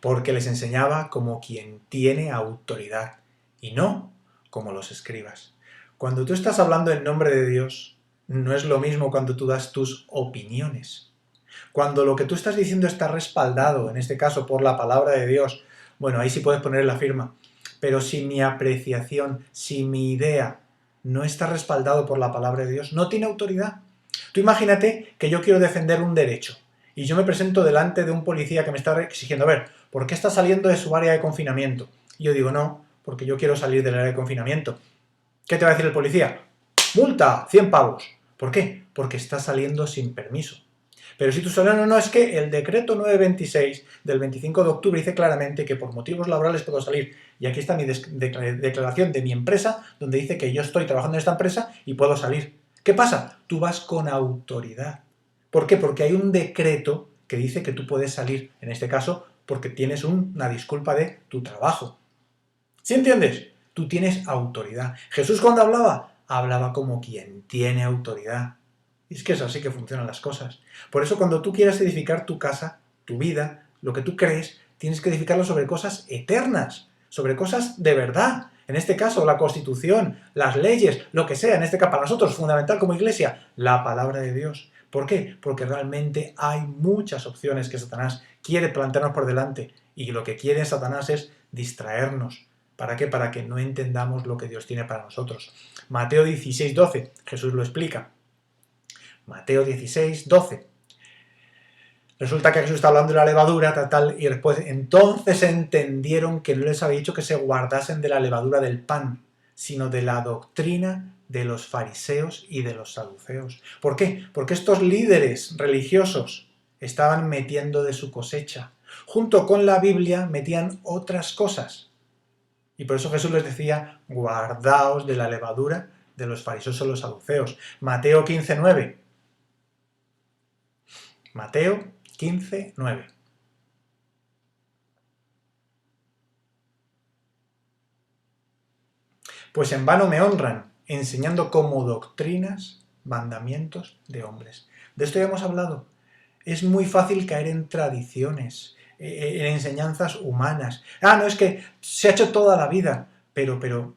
Porque les enseñaba como quien tiene autoridad y no como los escribas. Cuando tú estás hablando en nombre de Dios, no es lo mismo cuando tú das tus opiniones. Cuando lo que tú estás diciendo está respaldado, en este caso por la palabra de Dios, bueno, ahí sí puedes poner la firma. Pero si mi apreciación, si mi idea no está respaldado por la palabra de Dios, no tiene autoridad. Tú imagínate que yo quiero defender un derecho y yo me presento delante de un policía que me está exigiendo, a ver, ¿por qué está saliendo de su área de confinamiento? Y yo digo, no, porque yo quiero salir del área de confinamiento. ¿Qué te va a decir el policía? ¡Multa! 100 pavos. ¿Por qué? Porque está saliendo sin permiso. Pero si tú solo no, es que el decreto 926 del 25 de octubre dice claramente que por motivos laborales puedo salir. Y aquí está mi declaración de mi empresa, donde dice que yo estoy trabajando en esta empresa y puedo salir. ¿Qué pasa? Tú vas con autoridad. ¿Por qué? Porque hay un decreto que dice que tú puedes salir, en este caso, porque tienes una disculpa de tu trabajo. ¿Sí entiendes? Tú tienes autoridad. Jesús cuando hablaba como quien tiene autoridad. Y es que es así que funcionan las cosas. Por eso cuando tú quieras edificar tu casa, tu vida, lo que tú crees, tienes que edificarlo sobre cosas eternas, sobre cosas de verdad. En este caso, la Constitución, las leyes, lo que sea. En este caso, para nosotros, fundamental como iglesia, la palabra de Dios. ¿Por qué? Porque realmente hay muchas opciones que Satanás quiere plantearnos por delante. Y lo que quiere Satanás es distraernos. ¿Para qué? Para que no entendamos lo que Dios tiene para nosotros. Mateo 16, 12, Jesús lo explica. Mateo 16, 12. Resulta que Jesús está hablando de la levadura, y después entonces entendieron que no les había dicho que se guardasen de la levadura del pan, sino de la doctrina de los fariseos y de los saduceos. ¿Por qué? Porque estos líderes religiosos estaban metiendo de su cosecha. Junto con la Biblia metían otras cosas. Y por eso Jesús les decía, guardaos de la levadura de los fariseos o los saduceos. Mateo 15, 9. Mateo 15, 9. Pues en vano me honran, enseñando como doctrinas mandamientos de hombres. De esto ya hemos hablado. Es muy fácil caer en tradiciones, en enseñanzas humanas. Ah, no, es que se ha hecho toda la vida, pero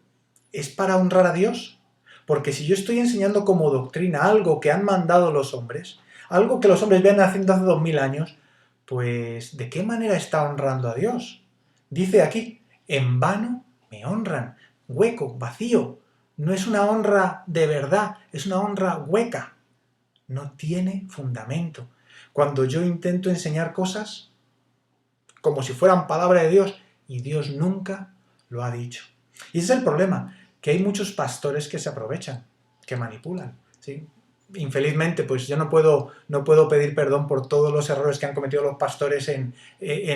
¿es para honrar a Dios? Porque si yo estoy enseñando como doctrina algo que han mandado los hombres, algo que los hombres vienen haciendo hace 2000 años, pues ¿de qué manera está honrando a Dios? Dice aquí, en vano me honran, hueco, vacío. No es una honra de verdad, es una honra hueca. No tiene fundamento. Cuando yo intento enseñar cosas como si fueran palabra de Dios, y Dios nunca lo ha dicho. Y ese es el problema, que hay muchos pastores que se aprovechan, que manipulan, ¿sí? Infelizmente, pues yo no puedo pedir perdón por todos los errores que han cometido los pastores en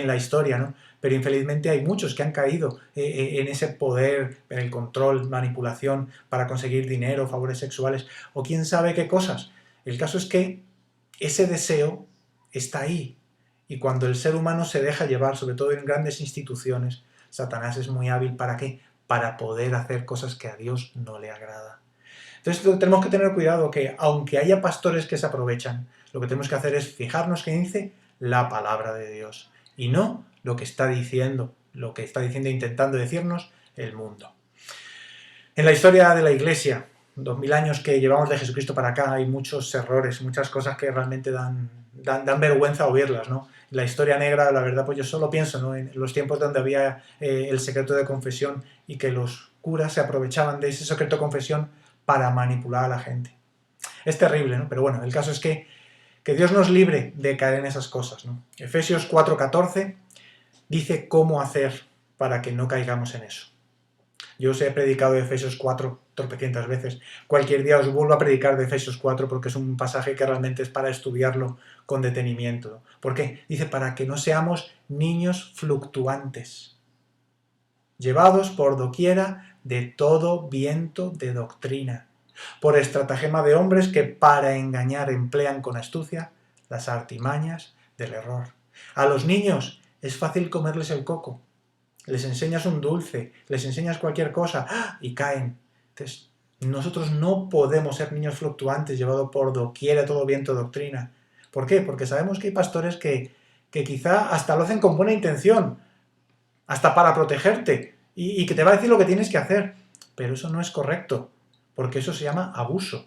la historia, ¿no? Pero infelizmente hay muchos que han caído en ese poder, en el control, manipulación para conseguir dinero, favores sexuales o quién sabe qué cosas. El caso es que ese deseo está ahí, y cuando el ser humano se deja llevar, sobre todo en grandes instituciones, Satanás es muy hábil. ¿Para qué? Para poder hacer cosas que a Dios no le agrada. Entonces tenemos que tener cuidado que, aunque haya pastores que se aprovechan, lo que tenemos que hacer es fijarnos qué dice la palabra de Dios y no lo que está diciendo e intentando decirnos el mundo. En la historia de la Iglesia, 2000 años que llevamos de Jesucristo para acá, hay muchos errores, muchas cosas que realmente dan vergüenza oírlas, ¿no? La historia negra, la verdad, pues yo solo pienso, ¿no?, en los tiempos donde había el secreto de confesión y que los curas se aprovechaban de ese secreto de confesión para manipular a la gente. Es terrible, ¿no? Pero bueno, el caso es que Dios nos libre de caer en esas cosas, ¿no? Efesios 4:14 dice cómo hacer para que no caigamos en eso. Yo os he predicado de Efesios 4 tropecientas veces. Cualquier día os vuelvo a predicar de Efesios 4 porque es un pasaje que realmente es para estudiarlo con detenimiento. ¿Por qué? Dice, para que no seamos niños fluctuantes, llevados por doquiera de todo viento de doctrina, por estratagema de hombres que para engañar emplean con astucia las artimañas del error. A los niños es fácil comerles el coco. Les enseñas un dulce, les enseñas cualquier cosa y caen. Entonces, nosotros no podemos ser niños fluctuantes llevados por doquiera todo viento de doctrina. ¿Por qué? Porque sabemos que hay pastores que quizá hasta lo hacen con buena intención, hasta para protegerte, y que te va a decir lo que tienes que hacer. Pero eso no es correcto, porque eso se llama abuso.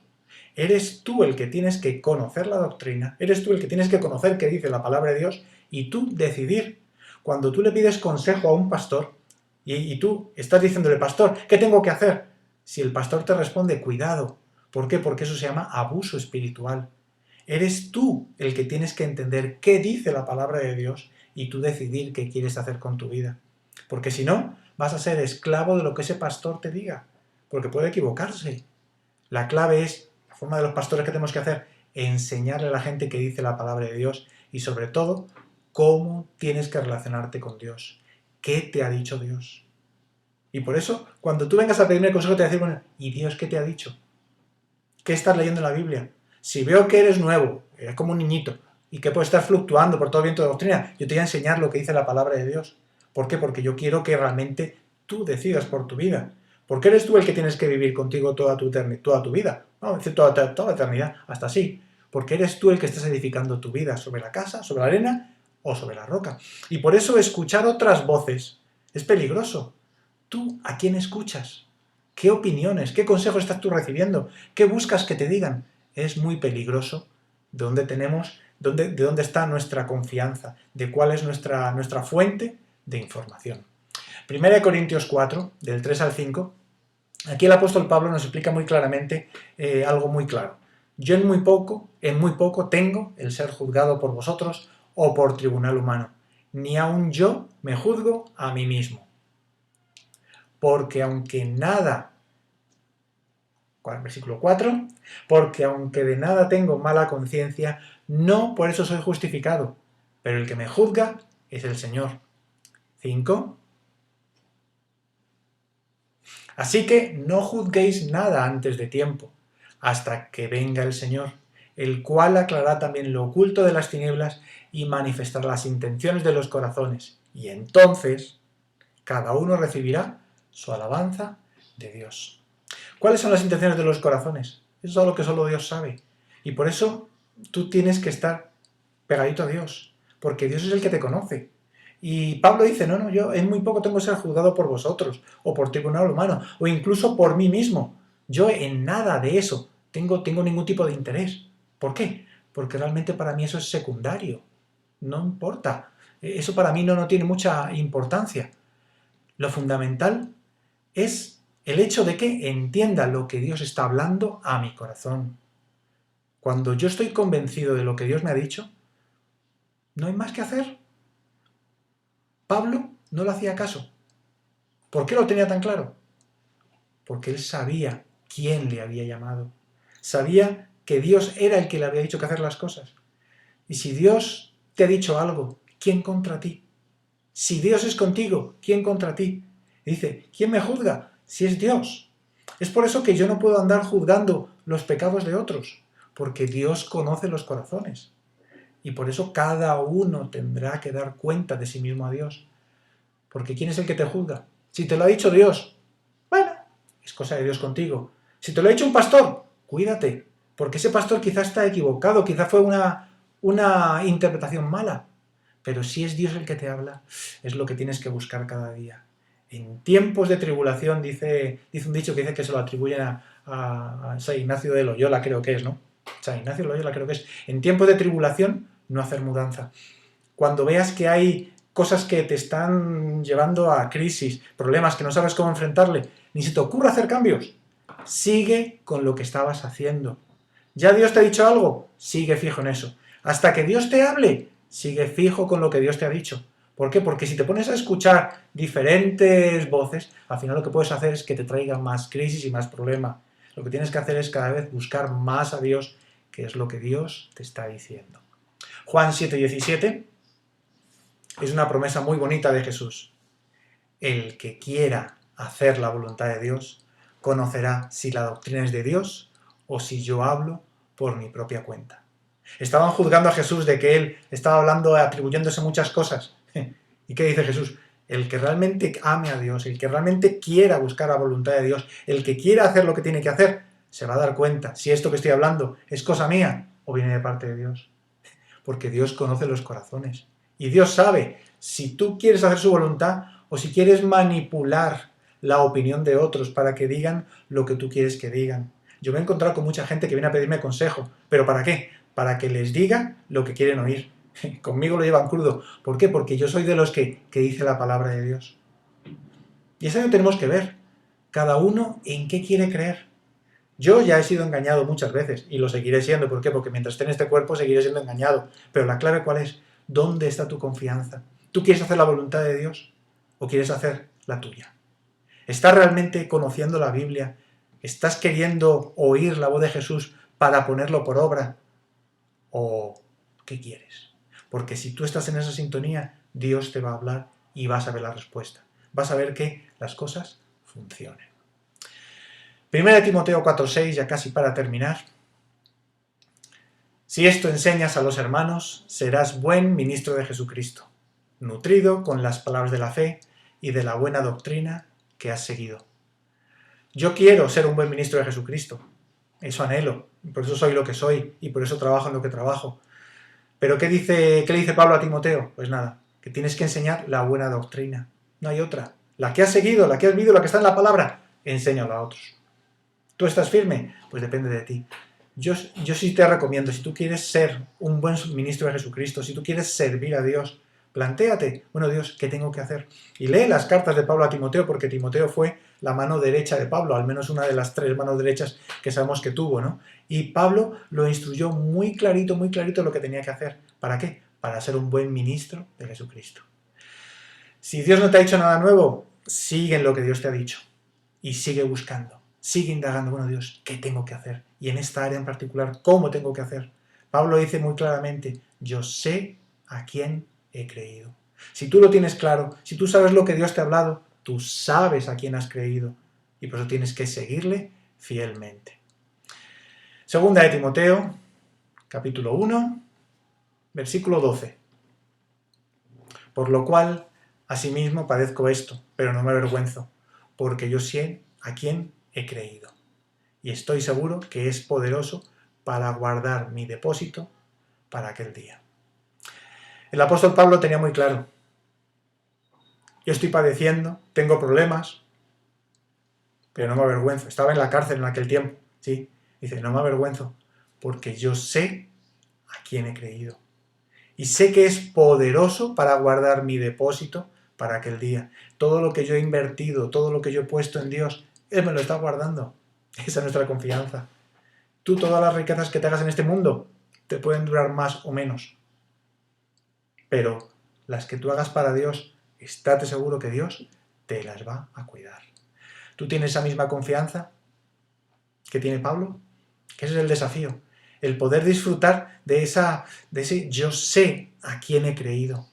Eres tú el que tienes que conocer la doctrina, eres tú el que tienes que conocer qué dice la palabra de Dios y tú decidir. Cuando tú le pides consejo a un pastor y tú estás diciéndole, pastor, ¿qué tengo que hacer? Si el pastor te responde, cuidado. ¿Por qué? Porque eso se llama abuso espiritual. Eres tú el que tienes que entender qué dice la palabra de Dios y tú decidir qué quieres hacer con tu vida. Porque si no, vas a ser esclavo de lo que ese pastor te diga. Porque puede equivocarse. La clave es, la forma de los pastores que tenemos que hacer, enseñarle a la gente qué dice la palabra de Dios y sobre todo, cómo tienes que relacionarte con Dios. ¿Qué te ha dicho Dios? Y por eso, cuando tú vengas a pedirme consejo, te voy a decir, bueno, ¿y Dios qué te ha dicho? ¿Qué estás leyendo en la Biblia? Si veo que eres nuevo, eres como un niñito, y que puedes estar fluctuando por todo viento de doctrina, yo te voy a enseñar lo que dice la palabra de Dios. ¿Por qué? Porque yo quiero que realmente tú decidas por tu vida. Porque eres tú el que tienes que vivir contigo toda tu vida. No, decir toda la eternidad, hasta así. Porque eres tú el que estás edificando tu vida sobre la casa, sobre la arena o sobre la roca. Y por eso escuchar otras voces es peligroso. ¿Tú a quién escuchas? ¿Qué opiniones, qué consejos estás tú recibiendo? ¿Qué buscas que te digan? Es muy peligroso de dónde está nuestra confianza, de cuál es nuestra fuente de información. 1 Corintios 4, del 3 al 5, aquí el apóstol Pablo nos explica muy claramente algo muy claro. Yo en muy poco tengo el ser juzgado por vosotros o por tribunal humano. Ni aun yo me juzgo a mí mismo. Porque aunque nada, versículo 4, porque aunque de nada tengo mala conciencia, no por eso soy justificado, pero el que me juzga es el Señor. 5. Así que no juzguéis nada antes de tiempo, hasta que venga el Señor, el cual aclarará también lo oculto de las tinieblas y manifestará las intenciones de los corazones. Y entonces cada uno recibirá su alabanza de Dios. ¿Cuáles son las intenciones de los corazones? Eso es algo que solo Dios sabe. Y por eso tú tienes que estar pegadito a Dios, porque Dios es el que te conoce. Y Pablo dice, no, yo en muy poco tengo que ser juzgado por vosotros, o por tribunal humano, o incluso por mí mismo. Yo en nada de eso tengo ningún tipo de interés. ¿Por qué? Porque realmente para mí eso es secundario. No importa. Eso para mí no tiene mucha importancia. Lo fundamental es el hecho de que entienda lo que Dios está hablando a mi corazón. Cuando yo estoy convencido de lo que Dios me ha dicho, no hay más que hacer. Pablo no le hacía caso. ¿Por qué lo tenía tan claro? Porque él sabía quién le había llamado. Sabía que Dios era el que le había dicho que hacer las cosas. Y si Dios te ha dicho algo, ¿quién contra ti? Si Dios es contigo, ¿quién contra ti? Y dice, ¿quién me juzga? Si es Dios. Es por eso que yo no puedo andar juzgando los pecados de otros, porque Dios conoce los corazones. Y por eso cada uno tendrá que dar cuenta de sí mismo a Dios. Porque ¿quién es el que te juzga? Si te lo ha dicho Dios, bueno, es cosa de Dios contigo. Si te lo ha dicho un pastor, cuídate, porque ese pastor quizás está equivocado, quizás fue una interpretación mala. Pero si es Dios el que te habla, es lo que tienes que buscar cada día. En tiempos de tribulación, dice un dicho que dice que se lo atribuyen a San Ignacio de Loyola, creo que es, ¿no? San Ignacio de Loyola creo que es. En tiempos de tribulación, no hacer mudanza. Cuando veas que hay cosas que te están llevando a crisis, problemas que no sabes cómo enfrentarle, ni se te ocurra hacer cambios, sigue con lo que estabas haciendo. ¿Ya Dios te ha dicho algo? Sigue fijo en eso. Hasta que Dios te hable, sigue fijo con lo que Dios te ha dicho. ¿Por qué? Porque si te pones a escuchar diferentes voces, al final lo que puedes hacer es que te traiga más crisis y más problema. Lo que tienes que hacer es cada vez buscar más a Dios, que es lo que Dios te está diciendo. Juan 7:17 es una promesa muy bonita de Jesús. El que quiera hacer la voluntad de Dios conocerá si la doctrina es de Dios o si yo hablo por mi propia cuenta. Estaban juzgando a Jesús de que él estaba hablando, atribuyéndose muchas cosas. ¿Y qué dice Jesús? El que realmente ame a Dios, el que realmente quiera buscar la voluntad de Dios, el que quiera hacer lo que tiene que hacer, se va a dar cuenta si esto que estoy hablando es cosa mía o viene de parte de Dios. Porque Dios conoce los corazones. Y Dios sabe si tú quieres hacer su voluntad o si quieres manipular la opinión de otros para que digan lo que tú quieres que digan. Yo me he encontrado con mucha gente que viene a pedirme consejo. ¿Pero para qué? Para que les diga lo que quieren oír. Conmigo lo llevan crudo. ¿Por qué? Porque yo soy de los que dice la palabra de Dios. Y eso lo tenemos que ver. Cada uno en qué quiere creer. Yo ya he sido engañado muchas veces y lo seguiré siendo. ¿Por qué? Porque mientras esté en este cuerpo seguiré siendo engañado. Pero la clave ¿cuál es? ¿Dónde está tu confianza? ¿Tú quieres hacer la voluntad de Dios o quieres hacer la tuya? ¿Estás realmente conociendo la Biblia? ¿Estás queriendo oír la voz de Jesús para ponerlo por obra? ¿O qué quieres? Porque si tú estás en esa sintonía, Dios te va a hablar y vas a ver la respuesta. Vas a ver que las cosas funcionan. 1 Timoteo 4:6, ya casi para terminar. Si esto enseñas a los hermanos, serás buen ministro de Jesucristo, nutrido con las palabras de la fe y de la buena doctrina que has seguido. Yo quiero ser un buen ministro de Jesucristo. Eso anhelo. Por eso soy lo que soy y por eso trabajo en lo que trabajo. ¿Pero qué le dice Pablo a Timoteo? Pues nada, que tienes que enseñar la buena doctrina. No hay otra. La que has seguido, la que has vivido, la que está en la palabra, enséñala a otros. ¿Tú estás firme? Pues depende de ti. Yo sí te recomiendo, si tú quieres ser un buen ministro de Jesucristo, si tú quieres servir a Dios, plantéate, bueno Dios, ¿qué tengo que hacer? Y lee las cartas de Pablo a Timoteo, porque Timoteo fue la mano derecha de Pablo, al menos una de las 3 manos derechas que sabemos que tuvo, ¿no? Y Pablo lo instruyó muy clarito lo que tenía que hacer. ¿Para qué? Para ser un buen ministro de Jesucristo. Si Dios no te ha dicho nada nuevo, sigue en lo que Dios te ha dicho y sigue buscando. Sigue indagando, bueno Dios, ¿qué tengo que hacer? Y en esta área en particular, ¿cómo tengo que hacer? Pablo dice muy claramente, yo sé a quién he creído. Si tú lo tienes claro, si tú sabes lo que Dios te ha hablado, tú sabes a quién has creído y por eso tienes que seguirle fielmente. Segunda de Timoteo, capítulo 1, versículo 12. Por lo cual, asimismo padezco esto, pero no me avergüenzo, porque yo sé a quién he creído. Y estoy seguro que es poderoso para guardar mi depósito para aquel día. El apóstol Pablo tenía muy claro: yo estoy padeciendo, tengo problemas, pero no me avergüenzo. Estaba en la cárcel en aquel tiempo, ¿sí? Dice, no me avergüenzo, porque yo sé a quién he creído. Y sé que es poderoso para guardar mi depósito para aquel día. Todo lo que yo he invertido, todo lo que yo he puesto en Dios, Él me lo está guardando. Esa es nuestra confianza. Tú, todas las riquezas que te hagas en este mundo, te pueden durar más o menos. Pero las que tú hagas para Dios, estate seguro que Dios te las va a cuidar. ¿Tú tienes esa misma confianza que tiene Pablo? Que ese es el desafío. El poder disfrutar de ese yo sé a quién he creído.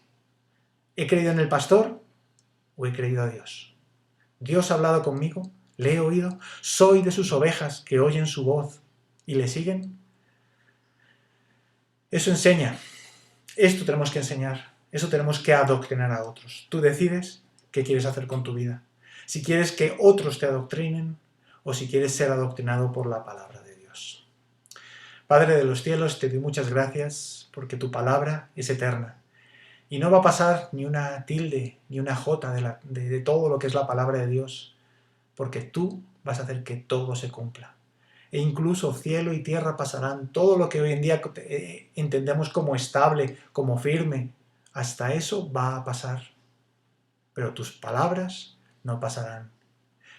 ¿He creído en el pastor o he creído a Dios? ¿Dios ha hablado conmigo? ¿Le he oído? ¿Soy de sus ovejas que oyen su voz y le siguen? Eso enseña. Esto tenemos que enseñar. Eso tenemos que adoctrinar a otros. Tú decides qué quieres hacer con tu vida. Si quieres que otros te adoctrinen o si quieres ser adoctrinado por la palabra de Dios. Padre de los cielos, te doy muchas gracias porque tu palabra es eterna. Y no va a pasar ni una tilde, ni una jota de todo lo que es la palabra de Dios, porque tú vas a hacer que todo se cumpla. E incluso cielo y tierra pasarán, todo lo que hoy en día entendemos como estable, como firme, hasta eso va a pasar. Pero tus palabras no pasarán.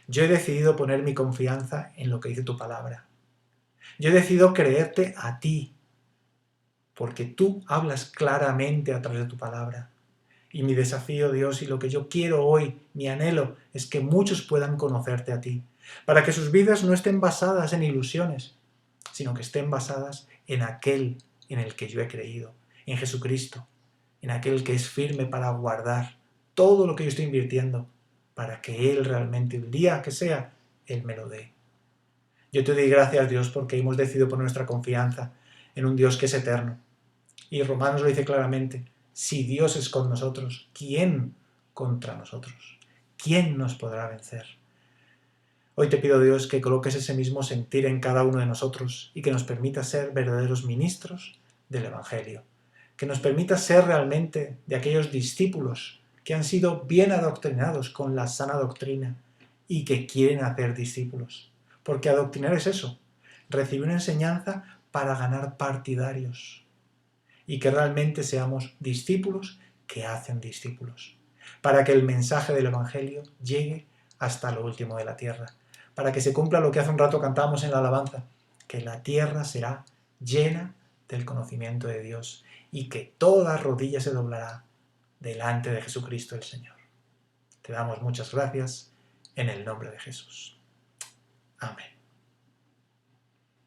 Yo he decidido poner mi confianza en lo que dice tu palabra. Yo he decidido creerte a ti, porque tú hablas claramente a través de tu palabra. Y mi desafío, Dios, y lo que yo quiero hoy, mi anhelo, es que muchos puedan conocerte a ti, para que sus vidas no estén basadas en ilusiones, sino que estén basadas en aquel en el que yo he creído, en Jesucristo, en aquel que es firme para guardar todo lo que yo estoy invirtiendo, para que Él realmente, el día que sea, Él me lo dé. Yo te doy gracias, Dios, porque hemos decidido poner nuestra confianza en un Dios que es eterno. Y Romanos lo dice claramente: si Dios es con nosotros, ¿quién contra nosotros? ¿Quién nos podrá vencer? Hoy te pido, Dios, que coloques ese mismo sentir en cada uno de nosotros y que nos permita ser verdaderos ministros del Evangelio. Que nos permita ser realmente de aquellos discípulos que han sido bien adoctrinados con la sana doctrina y que quieren hacer discípulos. Porque adoctrinar es eso, recibir una enseñanza para ganar partidarios. Y que realmente seamos discípulos que hacen discípulos, para que el mensaje del Evangelio llegue hasta lo último de la tierra, para que se cumpla lo que hace un rato cantábamos en la alabanza, que la tierra será llena del conocimiento de Dios y que toda rodilla se doblará delante de Jesucristo el Señor. Te damos muchas gracias en el nombre de Jesús. Amén.